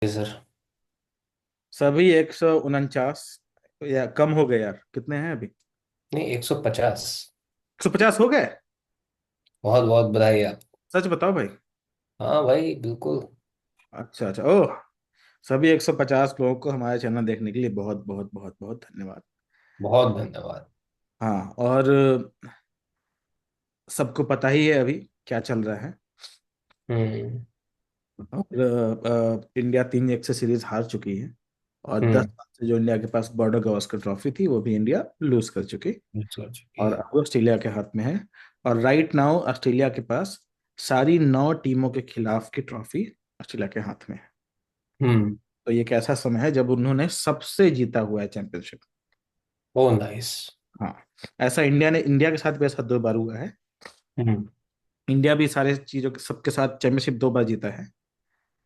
Sir. सभी 149 या कम हो गए यार, कितने हैं अभी? नहीं, 150। 150 हो गए? बहुत बहुत बधाई आप। सच बताओ भाई। हाँ भाई, बिल्कुल। अच्छा अच्छा, ओह। सभी 150 लोगों को हमारे चैनल देखने के लिए बहुत बहुत बहुत बहुत धन्यवाद। बहुत धन्यवाद। हाँ, और सबको पता ही है अभी क्या चल रहा है। हम्म। और इंडिया 3-1 से सीरीज हार चुकी है। और 10 हम्म। साल से जो इंडिया के पास बॉर्डर गवास्कर ट्रॉफी थी वो भी इंडिया लूज कर चुकी। सोच चुकी और है। अब ऑस्ट्रेलिया के हाथ में है। और राइट नाउ ऑस्ट्रेलिया के पास सारी 9 टीमों के खिलाफ की ट्रॉफी ऑस्ट्रेलिया के हाथ में है। हम्म। तो ये एक ऐसा समय है जब उन्होंने सबसे जीता हुआ है चैंपियनशिप। ओ नाइस। हाँ। ऐसा इंडिया के साथ भी ऐसा 2 बार हुआ है। हम्म। इंडिया भी सारे चीजों के सबके साथ चैंपियनशिप 2 बार जीता है।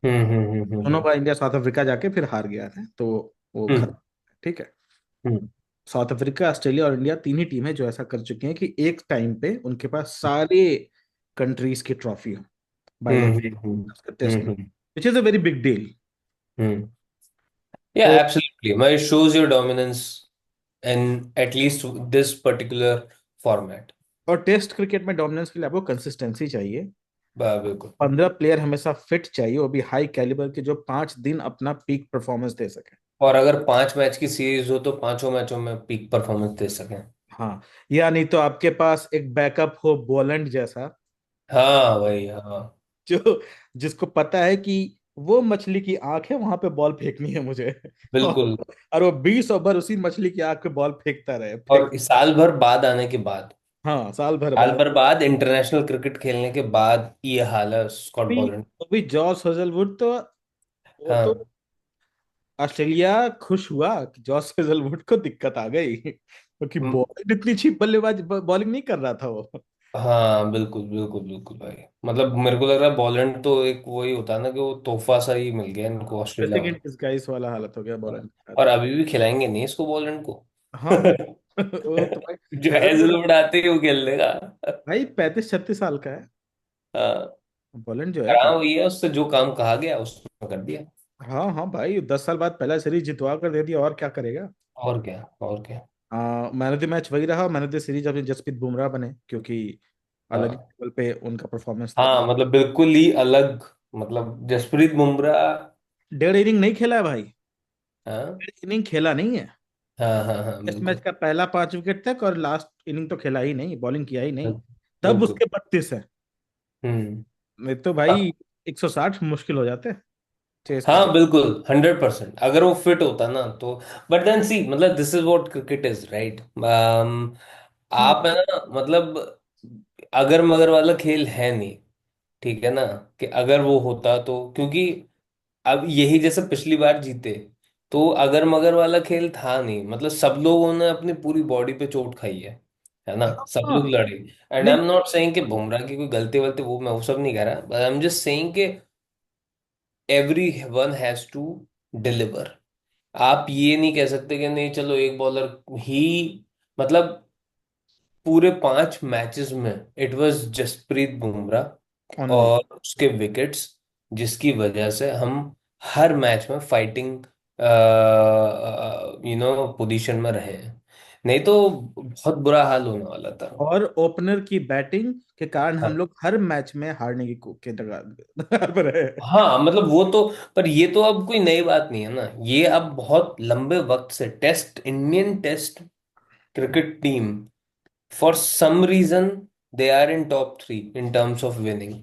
दोनों हम्म। बार इंडिया साउथ अफ्रीका जाके फिर हार गया है, तो वो हम्म। खत्म। ठीक है। हम्म। साउथ अफ्रीका, ऑस्ट्रेलिया और इंडिया 3 ही टीम है जो ऐसा कर चुकी हैं कि एक टाइम पे उनके पास सारे कंट्रीज की ट्रॉफी हो, बायोलॉजिकल टेस्ट में, hmm. Which is a very big deal. Hmm. या तो एब्सोल्युटली, मैं shows your dominance in at least this particular format। और टेस्ट क्रिकेट में डोमिनेंस के लिए आपको कंसिस्टेंसी चाहिए। बिल्कुल। 15 प्लेयर हमेशा फिट चाहिए, वो भी हाई कैलिबर के, जो 5 दिन अपना पीक परफॉर्मेंस दे सके। और अगर 5 मैच की सीरीज हो तो पांचों मैचों में पीक परफॉर्मेंस दे सकें। हाँ। या नहीं तो आपके पास एक बैकअप हो बोलैंड जैसा, हाँ भाई, हाँ। जो जिसको पता है कि वो मछली की आंख है, वहां पे बॉल फेंकनी है मुझे। बिल्कुल। और वो 20 ओवर उसी मछली की आंख पे बॉल फेंकता रहे, फेंक। और साल भर बाद आने के बाद, हाँ, साल भर साल बाद। भर बाद इंटरनेशनल क्रिकेट खेलने के बाद ये हाल है स्कॉट अभी बोलैंड। अभी जॉस हेजलवुड तो, वो तो हाँ। ऑस्ट्रेलिया खुश हुआ कि जॉस हेजलवुड को दिक्कत आ गई, क्योंकि हम्म, बॉलिंग इतनी अच्छी बल्लेबाज बॉलिंग नहीं कर रहा था वो। हाँ बिल्कुल बिल्कुल बिल्कुल भाई। मतलब मेरे को लग रहा है बॉलैंड तो एक वही होता है ना कि वो तोहफा सा ही मिल गया इनको ऑस्ट्रेलिया ब्लेसिंग इन को। डिस्गाइज वाला हालत हो गया हाँ। बॉलिंग के साथ। और अभी भी खिलाएंगे नहीं इसको बॉलैंड को। हाँ। वो तो भाई, जो हेजलवुड हैजलवुड आते ही वो खेल लेगा। भाई 35-36 साल का है। हाँ। बॉलैंड जो है करा वही है, उससे जो काम कहा गया उसने कर दिया। हाँ हाँ भाई, 10 साल बाद पहला सीरीज जितवा कर दे दिया, और क्या करेगा। और क्या, और क्या। मैन ऑफ द मैच वही रहा, मैन ऑफ द सीरीज अभी जसप्रीत बुमराह बने, क्योंकि अलग ही हाँ। लेवल पे उनका परफॉर्मेंस था। हाँ मतलब बिल्कुल ही अलग। मतलब जसप्रीत बुमराह। 1.5 इनिंग नहीं खेला है भाई। हाँ 1.5 इनिंग खेला नहीं है। हाँ हाँ हाँ टेस्ट मैच बिल्कुल। का पहला 5 विकेट तक, और लास्ट इनिंग तो खेला ही नहीं, बॉलिंग किया ही नहीं। तब बिल्कुल। उसके 32 है। हम्म। नहीं तो भाई 160 मुश्किल हो जाते चेस पे। हाँ बिल्कुल 100%, अगर वो फिट होता ना तो। बट देन सी, मतलब this is what cricket is, right. Hmm. आप है ना, मतलब अगर मगर वाला खेल है नहीं। ठीक है ना। कि अगर वो होता तो, क्योंकि अब यही जैसे पिछली बार जीते, तो अगर मगर वाला खेल था नहीं, मतलब सब लोगों ने अपनी पूरी बॉडी पे चोट खाई है ना, सब हाँ। लोग लड़े। एंड आई नहीं। एम नॉट सेइंग कि बुमराह की कोई गलती वलती, वो मैं वो सब नहीं कह रहा, but I am just saying कि everyone has to deliver. आप ये नहीं कह सकते कि नहीं चलो एक बॉलर ही, मतलब पूरे 5 मैचेस में it was Jasprit Bumrah only. और उसके विकेट्स, जिसकी वजह से हम हर मैच में फाइटिंग पोजीशन में रहे हैं। नहीं तो बहुत बुरा हाल होने वाला था। और ओपनर की बैटिंग के कारण हम हाँ। लोग हर मैच में हारने की के कगार पर रहे। हाँ मतलब वो तो, पर ये तो अब कोई नई बात नहीं है ना, ये अब बहुत लंबे वक्त से test, Indian test cricket team, for some reason they are in top 3 in terms of winning,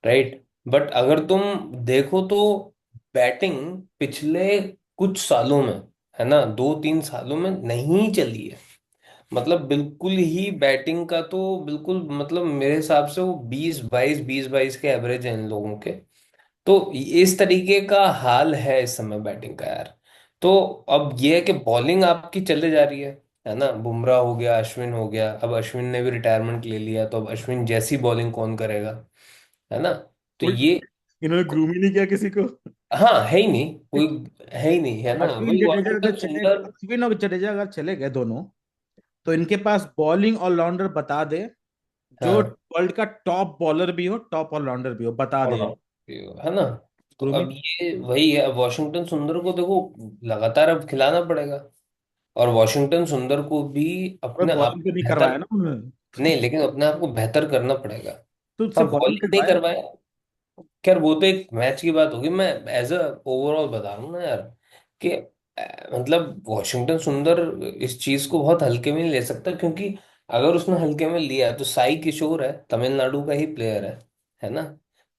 right. But अगर तुम देखो तो बैटिंग पिछले कुछ सालों में, है ना, 2-3 सालों में नहीं चली है। मतलब बिल्कुल ही बैटिंग का तो बिल्कुल, मतलब मेरे हिसाब से वो 20-22 के एवरेज है इन लोगों के। तो इस तरीके का हाल है इस समय बैटिंग का यार। तो अब ये है कि बॉलिंग आपकी चले जा रही है ना, बुमराह हो गया, अश्विन हो गया, अब अश्विन ने भी रिटायरमेंट ले लिया, तो अब अश्विन जैसी बॉलिंग कौन करेगा, है ना। तो उल्टा, ये, इन्होंने ग्रूम ही नहीं किया किसी को। हाँ है ही नहीं कोई, है ही नहीं, है ना, अश्विन वही जडेजा अगर वाशिंगटन चले, सुंदर। अश्विन और जडेजा अगर चले गए दोनों, तो इनके पास बॉलिंग ऑलराउंडर बता दे, जो हाँ। वर्ल्ड का टॉप बॉलर भी हो, टॉप ऑलराउंडर भी हो, बता दे। और है ना। तो शुरू में। अब ये वही है, अब वॉशिंगटन सुंदर को देखो लगातार अब खिलाना पड़ेगा। और वॉशिंगटन सुंदर को भी और अपने आप बॉलिंग को तो नहीं बेहतर, करवाया ना उन्होंने। नहीं लेकिन अपने आप को बेहतर करना पड़ेगा। तो हाँ उससे बॉलिंग बॉलिंग नहीं करवाया। करवाया, खैर वो तो एक मैच की बात होगी। मैं एज अ ओवरऑल बता रहा हूँ ना यार, कि मतलब वॉशिंगटन सुंदर इस चीज को बहुत हल्के में नहीं ले सकता, क्योंकि अगर उसने हल्के में लिया तो साई किशोर है, तमिलनाडु का ही प्लेयर है ना।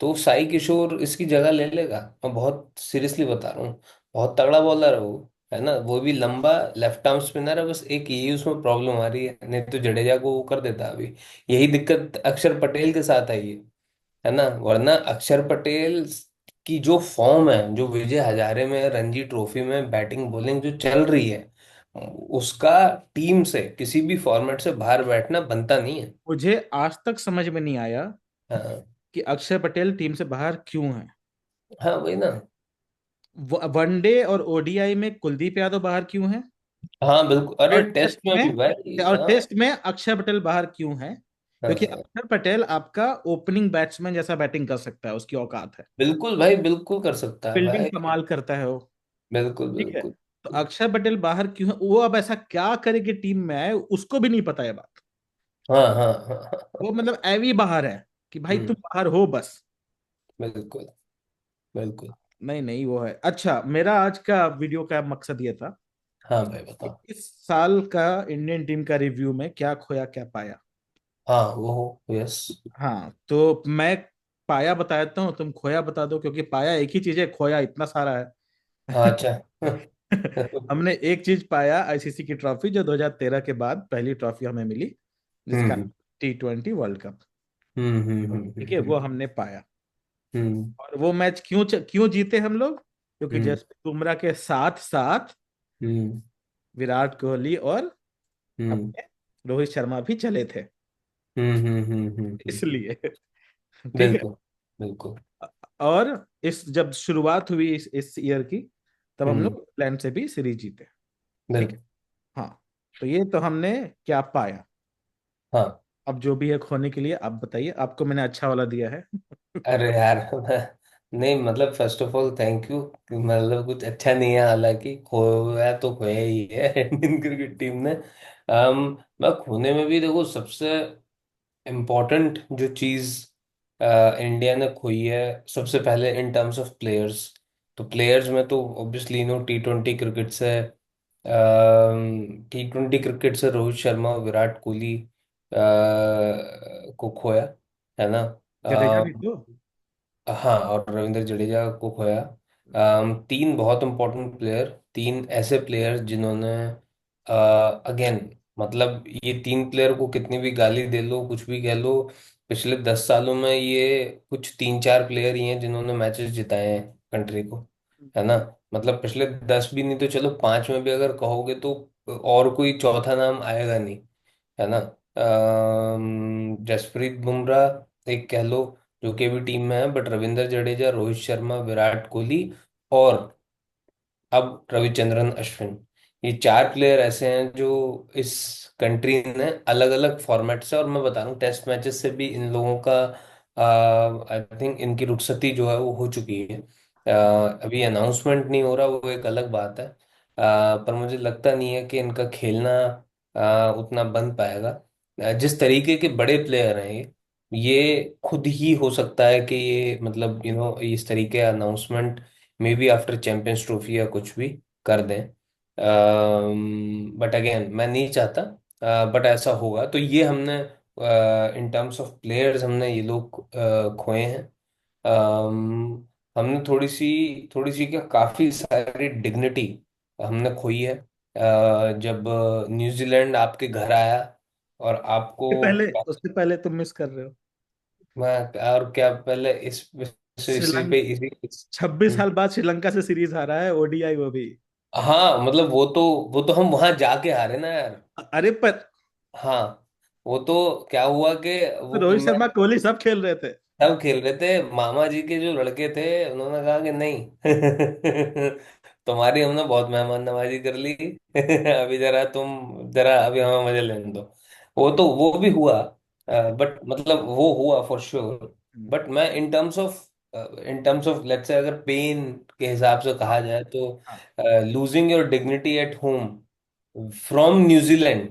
तो साई किशोर इसकी जगह ले लेगा, मैं बहुत सीरियसली बता रहा हूँ। बहुत तगड़ा बॉलर है वो, है ना, वो भी लंबा लेफ्ट आर्म स्पिनर है। बस एक यही उसमें प्रॉब्लम आ रही है, नहीं तो जडेजा को वो कर देता अभी। यही दिक्कत अक्षर पटेल के साथ आई है ना, वरना अक्षर पटेल की जो फॉर्म है, जो विजय हजारे में रणजी ट्रॉफी में बैटिंग बॉलिंग जो चल रही है, उसका टीम से किसी भी फॉर्मेट से बाहर बैठना बनता नहीं है। मुझे आज तक समझ में नहीं आया हाँ कि अक्षर पटेल टीम से बाहर क्यों है। हाँ वही ना। वनडे और ओडीआई में कुलदीप यादव बाहर क्यों है, हाँ बिल्कुल, अरे और टेस्ट टेस्ट में भी में, भाई, और हाँ टेस्ट में अक्षर पटेल बाहर क्यों है? क्योंकि हाँ। अक्षर पटेल आपका ओपनिंग बैट्समैन जैसा बैटिंग कर सकता है, उसकी औकात है। बिल्कुल भाई, बिल्कुल कर सकता है फील्डिंग भाई। कमाल करता है वो। बिल्कुल ठीक है। बिल्कुल। तो अक्षर पटेल बाहर क्यों है, वो अब ऐसा क्या करे कि टीम में आए, उसको भी नहीं पता है बात। हाँ हाँ हाँ वो हाँ। मतलब एवी बाहर है कि भाई तुम हम्म। बाहर हो बस। बिल्कुल बिल्कुल। नहीं नहीं, वो है। अच्छा, मेरा आज का वीडियो का मकसद ये था हाँ भाई कि बताओ। इस साल का इंडियन टीम का रिव्यू में क्या खोया क्या पाया। हाँ वो, यस। हाँ, तो मैं पाया बता देता हूँ, तुम खोया बता दो, क्योंकि पाया एक ही चीज है, खोया इतना सारा है। अच्छा। हमने एक चीज पाया, आईसीसी की ट्रॉफी, जो 2013 के बाद पहली ट्रॉफी हमें मिली, जिसका हम्म T20 वर्ल्ड कप। ठीक है, वो हम्म। हमने पाया। हम्म और वो मैच क्यों जीते हम लोग? क्योंकि हम्म जसप्रीत बुमराह के साथ साथ हम्म विराट कोहली और हम्म अपने रोहित शर्मा भी चले थे, हम्म। इसलिए। ठीक है। बिल्कुल बिल्कुल। और इस जब शुरुआत हुई इस ईयर की, तब हम हम्म। लोग इंग्लैंड से भी सीरीज जीते। ठीक है। बिल्कुल। हाँ, तो ये तो हमने क्या पाया। हाँ। अब जो भी है खोने के लिए आप बताइए, आपको मैंने अच्छा वाला दिया है। अरे यार नहीं मतलब first of all thank you. मतलब कुछ अच्छा नहीं है, हालांकि खोया तो खोया ही है इंडियन क्रिकेट टीम ने। मैं खोने में भी देखो, सबसे इम्पोर्टेंट जो चीज इंडिया ने खोई है, सबसे पहले इन टर्म्स ऑफ प्लेयर्स। तो प्लेयर्स में तो obviously no, T twenty cricket से रोहित शर्मा, विराट कोहली को खोया, है ना। जडेजा भी तो। हाँ, और रविंद्र जडेजा को खोया। तीन बहुत इंपॉर्टेंट प्लेयर, तीन ऐसे प्लेयर जिन्होंने अगेन, मतलब ये तीन प्लेयर को कितनी भी गाली दे लो, कुछ भी कह लो, पिछले 10 सालों में ये कुछ तीन चार प्लेयर ही हैं जिन्होंने मैचेस जिताए हैं कंट्री को, है ना। मतलब पिछले 10 भी नहीं तो चलो 5 में भी अगर कहोगे तो और कोई चौथा नाम आएगा नहीं, है ना। जसप्रीत बुमराह एक कह लो, जो कि भी टीम में है, बट रविंद्र जडेजा, रोहित शर्मा, विराट कोहली और अब रविचंद्रन अश्विन, ये चार प्लेयर ऐसे हैं जो इस कंट्री ने अलग अलग फॉर्मेट से, और मैं बता रहा हूँ टेस्ट मैचेस से भी इन लोगों का आई थिंक इनकी रुखसती जो है वो हो चुकी है। अभी अनाउंसमेंट नहीं हो रहा, वो एक अलग बात है। पर मुझे लगता नहीं है कि इनका खेलना उतना बन पाएगा। जिस तरीके के बड़े प्लेयर हैं ये खुद ही हो सकता है कि ये मतलब इस तरीके announcement may be after champions trophy या कुछ भी कर दें। बट अगेन मैं नहीं चाहता, बट ऐसा होगा तो ये हमने इन टर्म्स ऑफ प्लेयर्स हमने ये लोग खोए हैं। हमने थोड़ी सी क्या, काफी सारी डिग्निटी हमने खोई है। जब न्यूजीलैंड आपके घर आया और आपको, उससे पहले तुम मिस कर रहे हो। मैं और क्या पहले इसी पे श्रीलंका इसी 26 साल बाद श्रीलंका से सीरीज हारा है, ओडीआई वो भी। हाँ मतलब वो तो हम वहां जाके हारे ना यार। अरे पर हाँ वो तो क्या हुआ कि वो रोहित मैं, शर्मा कोहली सब खेल रहे थे। सब खेल रहे थे, मामा जी के जो लड़के थे उन्होंने कहा कि नहीं तुम्हारी हमने बहुत मेहमान नवाजी कर ली अभी जरा अभी हमें मजे लेने दो। वो भी हुआ, बट मतलब वो हुआ फॉर श्योर। हम्म। बट मैं इन terms of in terms of let's say अगर पेन के हिसाब से हाँ कहा जाए तो हाँ। Losing your dignity at home from New Zealand,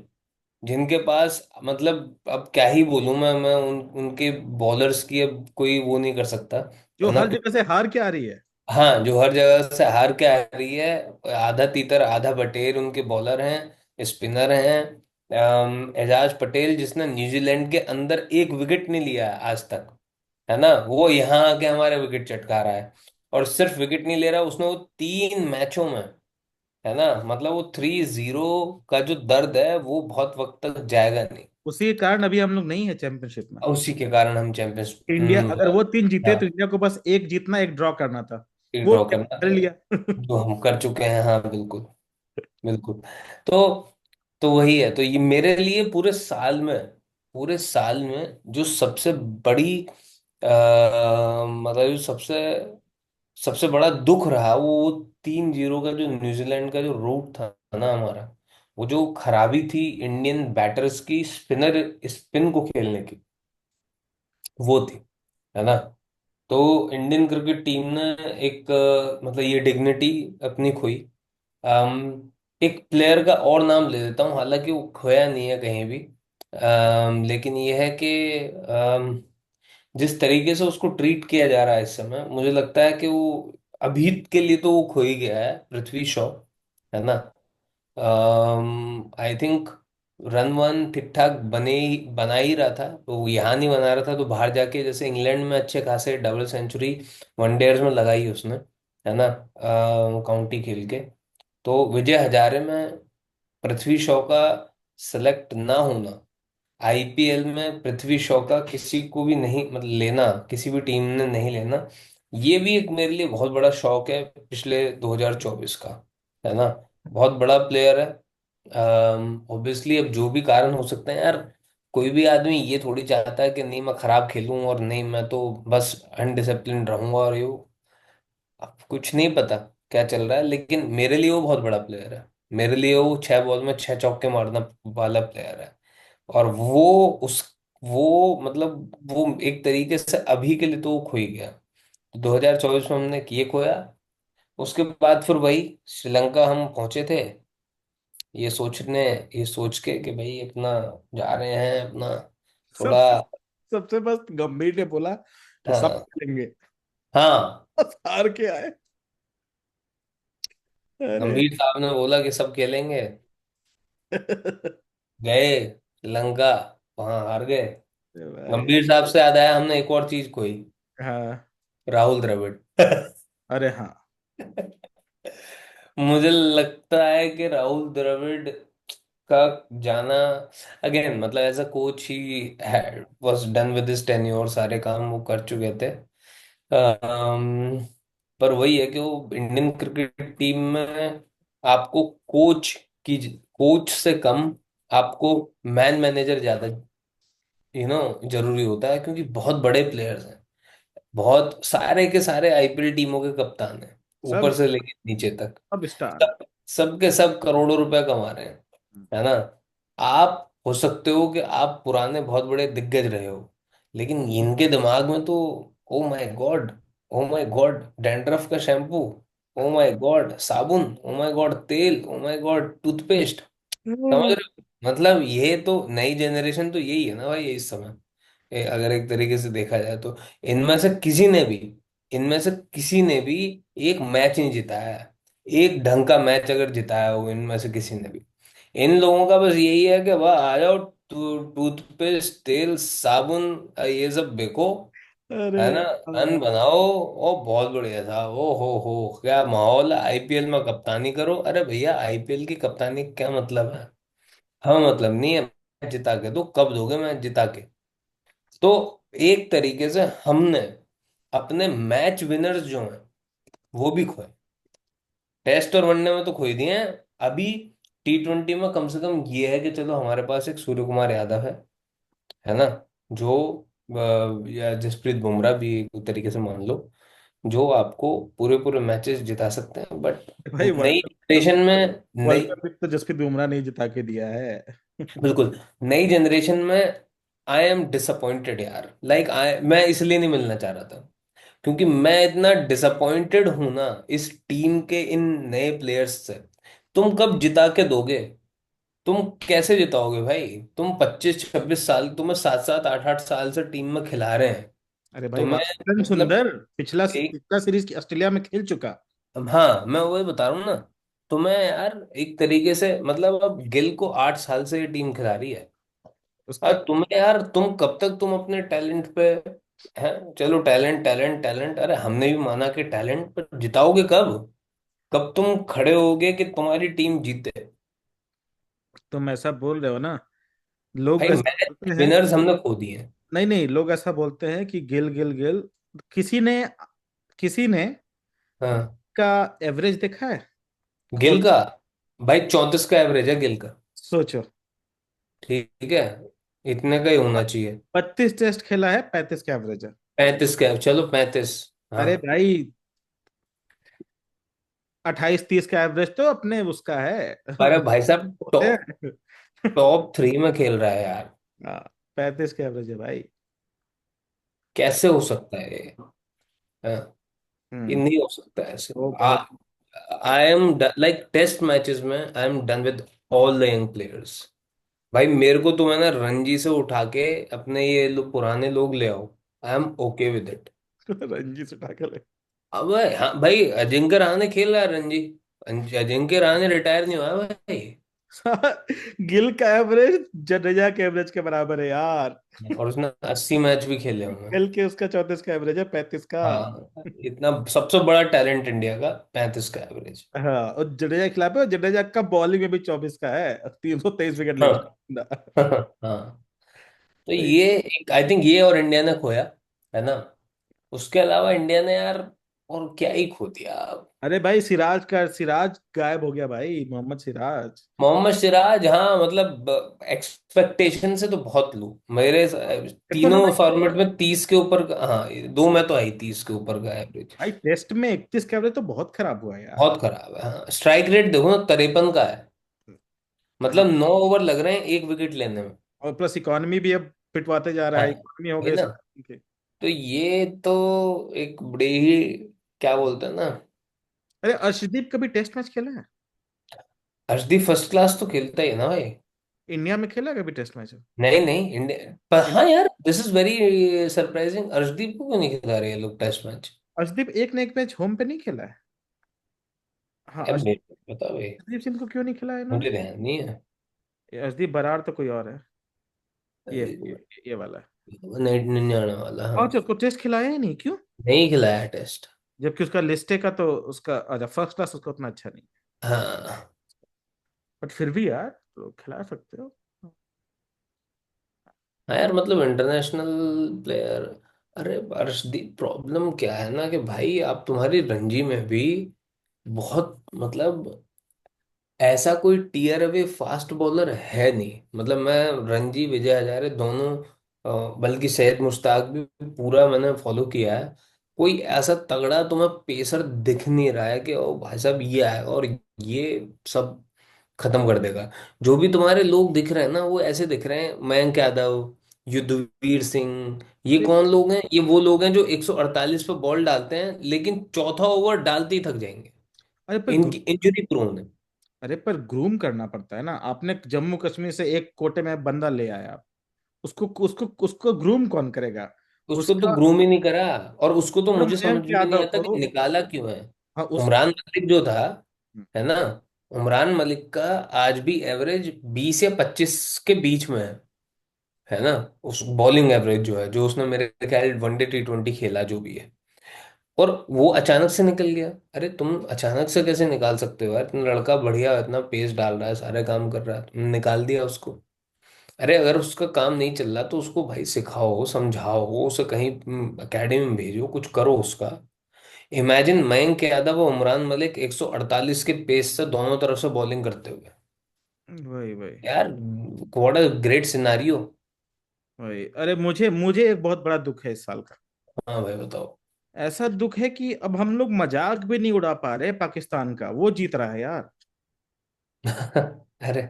जिनके पास मतलब अब क्या ही बोलूं मैं उनके बॉलर्स की अब कोई वो नहीं कर सकता, जो है ना। हर जगह से हार के आ रही है। हाँ, जो हर जगह से हार के आ रही है, आधा तीतर आधा बटेर उनके बॉलर हैं, स्पिनर हैं। एजाज पटेल जिसने न्यूजीलैंड के अंदर एक विकेट नहीं लिया है आज तक, है ना, वो यहाँ आके हमारे विकेट चटका रहा है। और सिर्फ विकेट नहीं ले रहा, उसने वो 3 मैचों में, है ना, मतलब वो 3-0 का जो दर्द है वो बहुत वक्त तक जाएगा नहीं। उसी के कारण अभी हम लोग नहीं है चैंपियनशिप में। और उसी के कारण हम चैंपियंस। इंडिया अगर वो तीन जीते तो हाँ, इंडिया को बस एक जीतना एक ड्रॉ करना था। एक वो ड्रॉ कर करना कर था, लिया। जो हम कर चुके हैं, हाँ बिल्कुल। बिल्कुल। तो तो वही है, तो ये मेरे लिए पूरे साल में जो सबसे बड़ी मतलब जो सबसे सबसे बड़ा दुख रहा, वो 3-0 का जो न्यूजीलैंड का जो रूट था ना हमारा, वो जो खराबी थी इंडियन बैटर्स की स्पिनर स्पिन को खेलने की, वो थी, है ना। तो इंडियन क्रिकेट टीम ने एक मतलब ये डिग्निटी अपनी खोई। एक प्लेयर का और नाम ले देता हूँ, हालांकि वो खोया नहीं है कहीं भी। लेकिन ये है कि जिस तरीके से उसको ट्रीट किया जा रहा है इस समय, मुझे लगता है कि वो अभी के लिए तो वो खो ही गया है, पृथ्वी शॉ, है ना। आई थिंक रन वन ठीक ठाक बना ही रहा था, तो वो यहाँ नहीं बना रहा था तो बाहर जाके जैसे इंग्लैंड में अच्छे खासे डबल सेंचुरी वनडेज में लगाई उसने, है ना, काउंटी खेल के। तो विजय हजारे में पृथ्वी शॉ का सेलेक्ट ना होना, आईपीएल में पृथ्वी शॉ का किसी को भी नहीं मतलब लेना, किसी भी टीम ने नहीं लेना, ये भी एक मेरे लिए बहुत बड़ा शौक है पिछले 2024 का, है ना। बहुत बड़ा प्लेयर है। ऑब्वियसली अब जो भी कारण हो सकते हैं यार, कोई भी आदमी ये थोड़ी चाहता है कि नहीं मैं खराब खेलूं और नहीं मैं तो बस अनडिसिप्लिन रहूंगा और ये अब कुछ नहीं पता क्या चल रहा है, लेकिन मेरे लिए वो बहुत बड़ा प्लेयर है। मेरे लिए वो 6 बॉल में 6 चौके मारना वाला प्लेयर है। और वो मतलब वो एक तरीके से अभी के लिए तो वो खो ही गया। 2024 में हमने ये खोया। उसके बाद फिर वही श्रीलंका हम पहुंचे थे, ये सोचने ये सोच के कि भाई अपना जा रहे हैं अपना थोड़ा। सबसे सबसे बस गंभीर ने बोला कि सब हाँ। खेलेंगे। हाँ, बस हार के आए। अरे। गंभीर साहब ने बोला कि सब खेलेंगे, गए श्रीलंका, वहां हार गए। भाई। गंभीर साहब से याद आया, हमने एक और चीज खोई, हाँ। राहुल द्रविड़। अरे हाँ। मुझे लगता है कि राहुल द्रविड़ का जाना, अगेन मतलब as a coach he was done with his tenure, सारे काम वो कर चुके थे। अम, पर वही है कि वो इंडियन क्रिकेट टीम में आपको की कोच से कम आपको मैन मैनेजर ज्यादा जरूरी होता है, क्योंकि बहुत बड़े प्लेयर्स हैं, बहुत सारे के सारे आईपीएल टीमों के कप्तान हैं, सब ऊपर से लेके नीचे तक। सब स्टार। सब सबके सब करोड़ों रुपए कमा रहे हैं, है ना। आप हो सकते हो कि आप पुराने बहुत बड़े दिग्गज रहे हो, लेकिन इनके दिमाग में तो oh my God, oh my God dandruff का शैम्पू, ओ माय गॉड साबुन, ओ माय गॉड तेल, ओ माय गॉड टूथपेस्ट, समझ हम्म। रहे हो, मतलब ये तो नई जनरेशन तो यही है ना भाई इस समय। अगर एक तरीके से देखा जाए तो इनमें से किसी ने भी इनमें से किसी ने भी एक मैच नहीं जिताया है। एक ढंग का मैच अगर जिताया हो इनमें से किसी ने भी, इन लोगों का बस यही है कि वाह आ जाओ, टूथपेस्ट तेल साबुन ये सब बेको, अरे है ना, रन हाँ। बनाओ। ओ बहुत बढ़िया था, ओ हो क्या माहौल है, आईपीएल में कप्तानी करो। अरे भैया आईपीएल की कप्तानी का क्या मतलब है, हमें मतलब नहीं है मैच जिता के, तो कब दोगे मैच जिता के। तो एक तरीके से हमने अपने मैच विनर्स जो हैं वो भी खोए, टेस्ट और वनडे में तो खोई दिए हैं। अभी T20 में कम से कम ये है कि चलो हमारे पास एक सूर्य कुमार यादव है ना, जो या जसप्रीत बुमराह भी एक तरीके से मान लो, जो आपको पूरे पूरे मैचेस जिता सकते हैं। बट भाई नई जनरेशन में वर्ल्ड नई कप भी तो जसप्रीत बुमराह ने ही जिता के दिया है। बिल्कुल नई जनरेशन में आई एम डिसअपॉइंटेड यार, लाइक आई मैं इसलिए नहीं मिलना चाह रहा था, क्योंकि मैं इतना डिसअपॉइंटेड हूं ना इस टीम के इन नए प्लेयर्स से। तुम कब जिता के दोगे? तुम कैसे जिताओगे भाई? तुम 25-26 साल, तुम्हें 7-7 8-8 साल से टीम में खिला रहे हैं। अरे भाई, तुम्हें वाशिंगटन मतलब सुंदर पिछला एक, पिछला सीरीज की ऑस्ट्रेलिया में खेल चुका। हाँ मैं वही बता रहा हूँ ना। तुम्हें यार एक तरीके से मतलब अब गिल को 8 साल से ये टीम खिला रही है। उसका और तुम्हें यार, तुम कब तक तुम अपने टैलेंट पे हैं? चलो टैलेंट टैलेंट टैलेंट, अरे हमने भी माना कि टैलेंट, पर जिताओगे कब? कब तुम खड़े होगे कि तुम्हारी टीम जीते? तुम ऐसा बोल रहे हो ना, लोग भाई ऐसा मैच बोलते हैं। विनर्स हमने खो दिए हैं। नहीं नहीं, लोग ऐसा बोलते हैं कि गिल गिल गिल। किसी ने किसी ने हाँ। का एवरेज देखा है? गिल का? भाई 34 का एवरेज है गिल का। सोचो। ठीक है, इतने का ही होना चाहिए। 32 टेस्ट खेला है, 35 का एवरेज है। 35 का, चलो 35। हाँ। अरे भाई, 28-30 का एवरेज तो अपने उसका है। अरे भाई साहब, होते टॉप हैं। टॉप 3 में खेल रहा है यार। हाँ, 35 का एवरेज है भाई। कैसे हो सकता है ये? हाँ, ये हम्म। नहीं हो सकता है ऐसे। वो बहुत। I am like test matches में I am done with all the young players. भाई मेरे को तो, मैंने रणजी से उठा के अपने ये पुराने लोग ले आओ, I am okay with it. Ranji से उठा के ले। अब हाँ भाई, अजिंक्य रहाणे खेल रहा है रणजी। अजिंक्य रहाणे रिटायर नहीं हुआ है भाई। गिल का एवरेज जडेजा के एवरेज के बराबर है यार। और उसने 80 मैच भी खेले होंगे। गिल के उसका 34 का एवरेज है, 35 का। हाँ, इतना सबसे बड़ा टैलेंट इंडिया का, 35 का एवरेज। हाँ, और जडेजा के खिलाफ है, जडेजा का बॉलिंग में भी 24 का है, 323 विकेट ले हाँ। उसका। हाँ। तो ये एक, आई थिंक ये और इंडिया ने खोया, है ना? उसके अलावा इंडिया ने यार और क्या ही खो दिया। अरे भाई, सिराज गायब हो गया भाई, मोहम्मद सिराज। मोहम्मद सिराज, हाँ मतलब एक्सपेक्टेशन से तो बहुत लो मेरे। देखो ना तीनों भाई। फॉर्मेट में 30 के ऊपर हाँ, दो में तो आई 30 के ऊपर का एवरेज। भाई टेस्ट में 31 का एवरेज तो बहुत खराब हुआ यार। बहुत खराब है। हाँ, स्ट्राइक रेट देखो ना, 53 का है। हाँ, मतलब 9 ओवर लग रहे हैं एक विकेट लेने में। और प्लस इकोनॉमी भी अब पिटवाते जा रहा हाँ, है, इकोनॉमी हो वही गए ना। सब के। तो ये तो एक बड़े ही, क्या बोलते हैं ना। अरे, अर्शदीप कभी टेस्ट मैच खेला है? अर्शदीप फर्स्ट क्लास तो खेलता ही है ना भाई। इंडिया में खेला है कभी टेस्ट मैच? नहीं नहीं, इंडिया पर हाँ यार, this is very surprising, Arshdeep को क्यों नहीं खिला रहे ये लोग टेस्ट मैच? अर्शदीप एक ना एक मैच होम पे नहीं खेला है। हाँ, यार मेरे को पता भाई, अर्शदीप सिंह को क्यों नहीं खिलाया इन्होंने? मुझे ध्यान नहीं है। ये अर्शदीप बरार तो कोई और है। ये वाला है। नहीं नहीं आने वाला, हाँ। और उसको टेस्ट खिलाया ही नहीं, क्यों? नहीं खिलाया टेस्ट। जबकि उसका लिस्टे का तो उसका अच्छा फर्स्ट क्लास उसका उतना अच्छा नहीं। हाँ। बट फिर भी यार, तो खिला सकते हो। हाँ यार, मतलब इंटरनेशनल प्लेयर। अरे अर्शदीप, प्रॉब्लम क्या है ना कि भाई आप तुम्हारी रणजी में भी बहुत मतलब ऐसा कोई टीयर अवे फास्ट बॉलर है नहीं। मतलब मैं रणजी, विजय हजारे दोनों, बल्कि सैयद मुश्ताक भी पूरा मैंने फॉलो किया है। कोई ऐसा तगड़ा तुम्हें पेसर दिख नहीं रहा है कि ओ भाई साहब ये आएगा और ये सब खत्म कर देगा। जो भी तुम्हारे लोग दिख रहे हैं ना, वो ऐसे दिख रहे हैं, मयंक यादव, युद्धवीर सिंह, ये अरे कौन लोग हैं? ये वो लोग हैं जो 148 पे बॉल डालते हैं लेकिन चौथा ओवर डालते ही थक जाएंगे। अरे पर इनकी इंजरी प्रोन है। अरे पर ग्रूम करना पड़ता है ना। आपने जम्मू कश्मीर से एक कोटे में बंदा ले आया, उसको उसको उसको ग्रूम कौन करेगा? उसको तो उसका ग्रूम ही नहीं करा। और उसको तो और मुझे समझ मयंक में नहीं यादव आता कि को। निकाला क्यों है। हाँ, उमरान मलिक जो था, हम्म, है ना, उमरान मलिक का आज भी एवरेज 20 या 25 के बीच में है ना। उस बॉलिंग एवरेज जो है, जो उसने मेरे ख्याल वनडे T20 खेला जो भी है, और वो अचानक से निकल गया। अरे तुम अचानक से कैसे निकाल सकते हो यार? इतना लड़का बढ़िया, इतना पेस डाल रहा है, सारे काम कर रहा है, तुमने निकाल दिया उसको। अरे अगर उसका काम नहीं चल रहा तो उसको भाई सिखाओ, समझाओ, उसे कहीं एकेडमी में भेजो, कुछ करो उसका। इमेजिन मयंक यादव और उमरान मलिक 148 के पेस से दोनों तरफ से बॉलिंग करते हुए। वही वही यार व्हाट अ ग्रेट सिनारियो। वही। अरे, मुझे मुझे एक बहुत बड़ा दुख है इस साल का। हाँ भाई बताओ। ऐसा दुख है कि अब हम लोग मजाक भी नहीं उड़ा पा रहे पाकिस्तान का, वो जीत रहा है यार। अरे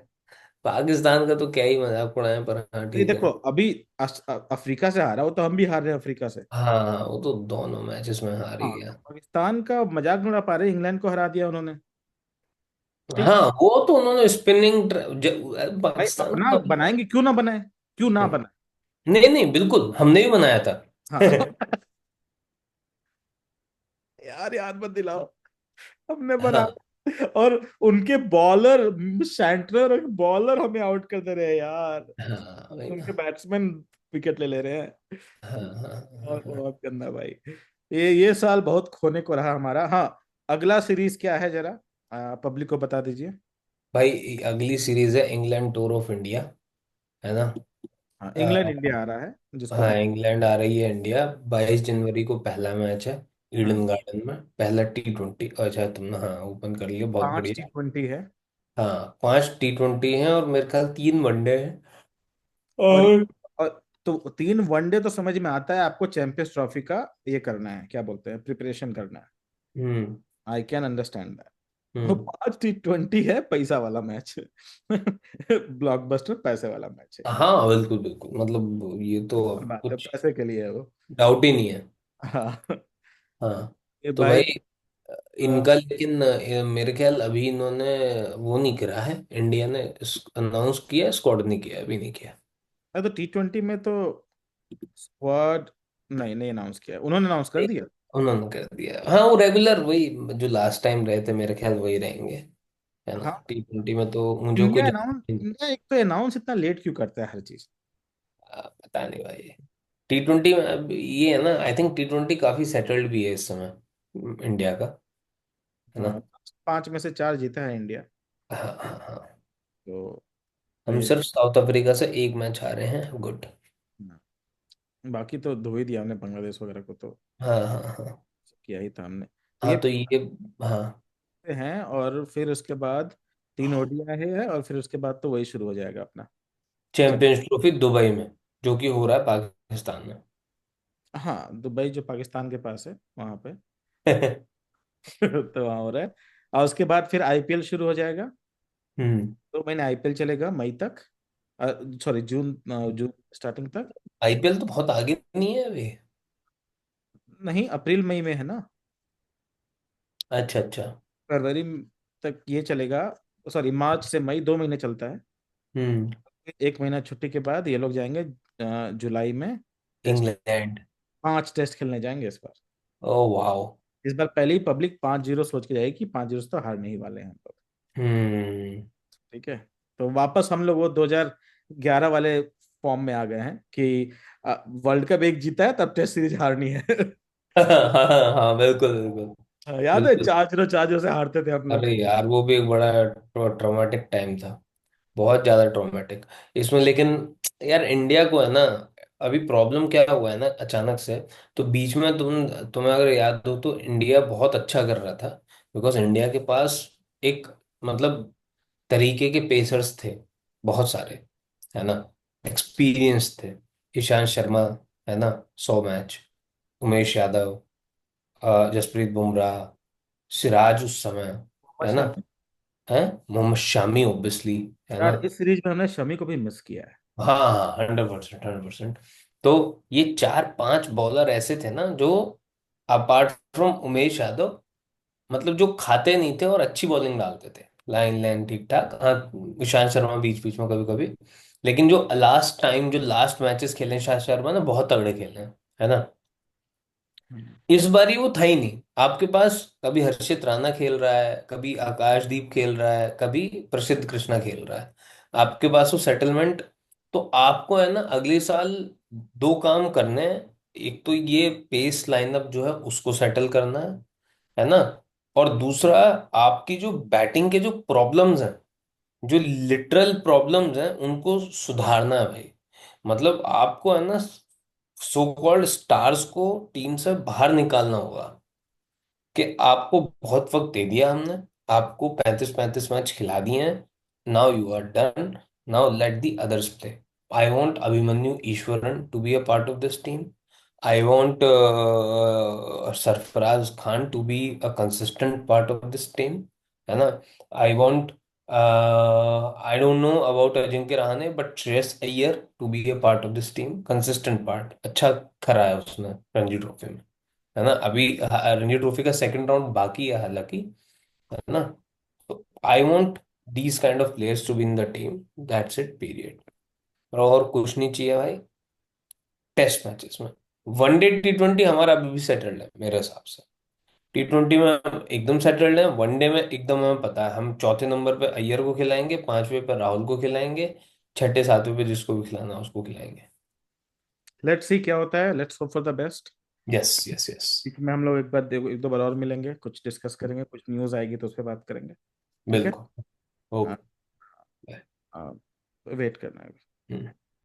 पाकिस्तान का तो क्या ही मजाक उड़ाएं, पर हाँ ये ठीक देखो है। अभी अफ्रीका से हारा हो तो हम भी हार रहे हैं अफ्रीका से। हाँ वो तो दोनों मैचेस में हार ही हाँ, तो गया। पाकिस्तान का मजाक नहीं उड़ा पा रहे, इंग्लैंड को हरा दिया उन्होंने। ठीक हाँ है वो तो उन्होंने स्पिनिंग भाई, पाकिस्तान अपना का। बनाएंगे क्यों ना बनाए, क्यों ना बनाए। नहीं नहीं बिल्कुल, हमने भी बनाया था। हाँ यार याद मत दिलाओ, हमने बना। हाँ और उनके बॉलर, सेंटरर और बॉलर हमें आउट कर दे रहे हैं यार। हाँ वही उनके ना। बैट्समैन विकेट ले ले रहे हैं। हाँ हाँ हाँ और हाँ। बहुत गंदा भाई। ये साल बहुत खोने को रहा हमारा। हाँ, अगला सीरीज क्या है जरा पब्लिक को बता दीजिए। भाई अगली सीरीज है इंग्लैंड टूर ऑफ इंडिया, है ना। हाँ, इंग्लैंड अ, इंडिया आ रहा है जिसको हाँ भी। इंग्लैंड आ रही है इंडिया। 22 जनवरी को पहला मैच है हाँ, ईडन गार्डन में, पहला T20। अच्छा तुमने हाँ ओपन कर लिया, बहुत 5 बढ़िया। T20 है। हाँ 5 T20 हैं और मेरे ख्याल 3 वनडे हैं। और, और और तो 3 वनडे तो समझ में आता है, आपको चैंपियंस ट्रॉफी का ये करना है, क्या बोलते हैं, प्रिपरेशन करना है। हम्म आई कैन अंडरस्टैंड दैट। वो हम्म। 5 T20 है, पैसा वाला मैच ब्लॉकबस्टर पैसे वाला मैच है। हाँ बिल्कुल बिल्कुल, मतलब ये तो सिंपल अब बात है, कुछ पैसे के लिए है वो। डाउट ही नहीं है। हाँ हाँ ये तो भाई। भाई इनका लेकिन मेरे ख्याल अभी इन्होंने वो नहीं करा है, इंडिया ने अनाउंस किया, स्क्वाड नहीं किया, अभी नहीं किया। तो T20 में तो स्क्वाड नहीं नहीं अनाउंस किया, उन्होंने अनाउंस कर नहीं, दिया। उन्होंने कर दिया हाँ, वो रेगुलर वही जो लास्ट टाइम रहे थे मेरे ख्याल वही रहेंगे, है ना। हाँ, T20 में तो मुझे कोई इंडिया अनाउंस, जानकारी नहीं। इंडिया एक तो अनाउंस इतना लेट क्यों करता है हर चीज। पता नहीं भाई। T20 में अब ये है ना, आई थिंक T20 काफी सेटल्ड भी है इस समय इंडिया का, है ना। हाँ, 5 में से 4 जीता है इंडिया। हाँ हाँ हाँ। तो हम ये, सिर्फ साउथ अफ्रीका से एक मैच हारे हैं, गुड। बाकी तो धो ही दिया हमने बांग्लादेश वगैरह को तो, हाँ हाँ हाँ। किया ही था हमने। तो हाँ ये तो ये हाँ हैं, और फिर उसके बाद 3 ODI है, और फिर उसके बाद तो वही शुरू हो जाएगा अपना। चैंपियंस ट्रॉफी दुबई में, जो कि हो रहा है पाकिस्तान में। हाँ, दुबई जो पाकिस्तान के पास है वहां पे। तो वहां हो रहा है। और उसके बाद फिर IPL शुरू हो जाएगा। हम्म। 2 महीने IPL चलेगा, मई तक, सॉरी जून, जून स्टार्टिंग तक। आईपीएल तो बहुत आगे नहीं है अभी। नहीं, अप्रैल मई में है ना। अच्छा अच्छा। फरवरी तक ये चलेगा, सॉरी मार्च से मई 2 महीने चलता है। हम्म। 1 महीना छुट्टी के बाद ये लोग जाएंगे जुलाई में टेस्ट। इंग्लैंड। 5 टेस्ट खेलने जाएंगे इस बार। Oh wow. इस बार पहले ही पब्लिक 5-0 सोच के जाएगी कि 5-0 से तो हारने ही वाले हैं हम लोग। हम्म। ठीक है, तो वापस हम लोग वो 2011 वाले फॉर्म में आ गए हैं कि वर्ल्ड कप एक जीता है तब टेस्ट सीरीज हारनी है। हाँ हाँ हाँ बिल्कुल बिल्कुल। याद है बिल्कुल। 4-0 से हारते थे हम लोग। अरे यार वो भी एक बड़ा ट्रॉमेटिक टाइम था, बहुत ज्यादा ट्रॉमेटिक इसमें। लेकिन यार इंडिया को है ना, अभी प्रॉब्लम क्या हुआ है ना अचानक से। तो बीच में तुम्हें अगर याद हो तो इंडिया बहुत अच्छा कर रहा था, बिकॉज इंडिया के पास एक मतलब तरीके के पेसर्स थे बहुत सारे, है ना। एक्सपीरियंस थे। ईशांत शर्मा, है ना, 100 मैच। उमेश यादव, जसप्रीत बुमराह, सिराज उस समय, मोहम्मद है ना, शमी। है मोहम्मद शामी ओब्वियसली, है ना। यार इस सीरीज में हमने शमी को भी मिस किया है। हाँ हाँ 100% 100%। तो ये 4 5 बॉलर ऐसे थे ना जो अपार्ट फ्रॉम उमेश यादव, मतलब जो खाते नहीं थे और अच्छी बॉलिंग डालते थे, लाइन लाइन ठीक ठाक। हाँ ईशांत शर्मा बीच बीच में कभी कभी, लेकिन जो लास्ट टाइम जो लास्ट मैचेस खेले हैं ईशांत शर्मा ने बहुत तगड़े खेले हैं, है ना। हम्म। इस बारी वो था ही नहीं आपके पास। कभी हर्षित राणा खेल रहा है, कभी आकाशदीप खेल रहा है, कभी प्रसिद्ध कृष्णा खेल रहा है, आपके पास वो सेटलमेंट। तो आपको है ना अगले साल दो काम करने हैं। एक तो ये पेस लाइनअप जो है उसको सेटल करना है ना। और दूसरा, आपकी जो बैटिंग के जो प्रॉब्लम्स हैं, जो लिटरल प्रॉब्लम्स हैं उनको सुधारना है भाई। मतलब आपको है ना सो कॉल्ड स्टार्स को टीम से बाहर निकालना होगा। कि आपको बहुत वक्त दे दिया हमने, आपको 35 35 मैच खिला दिए हैं, now you are done, now let the others play. I want Abhimanyu Easwaran to be a part of this team. I want Sarfaraz Khan to be a consistent part of this team, है ना। I want I don't know about Ajinkya Rahane, but Shreyas Iyer to be a part of this team, consistent part, अच्छा करा है उसने Ranji trophy में, है ना। अभी रणजी ट्रॉफी का सेकंड राउंड बाकी है हालांकि, है ना। तो I want these kind of players to be in the team, that's it, period. और कुछ नहीं चाहिए भाई टेस्ट मैचेस में। वनडे T20 हमारा अभी भी सेटल्ड है मेरे हिसाब से। T20 में हम एकदम सेटल्ड हैं, वनडे में एकदम हमें पता है हम चौथे नंबर पे अय्यर को खिलाएंगे, पांचवे पे राहुल को खिलाएंगे, छठे सातवें पे जिसको भी खिलाना है उसको खिलाएंगे। लेट्स सी क्या होता है, let's hope for the best. Yes yes yes. ठीक है, मैं हम लोग एक बार देखो, एक दो बार और मिलेंगे, कुछ डिस्कस करेंगे, कुछ न्यूज़ आएगी तो उस पर बात करेंगे। ठीक है। बिल्कुल। हाँ। ओके। हाँ, वेट करना है।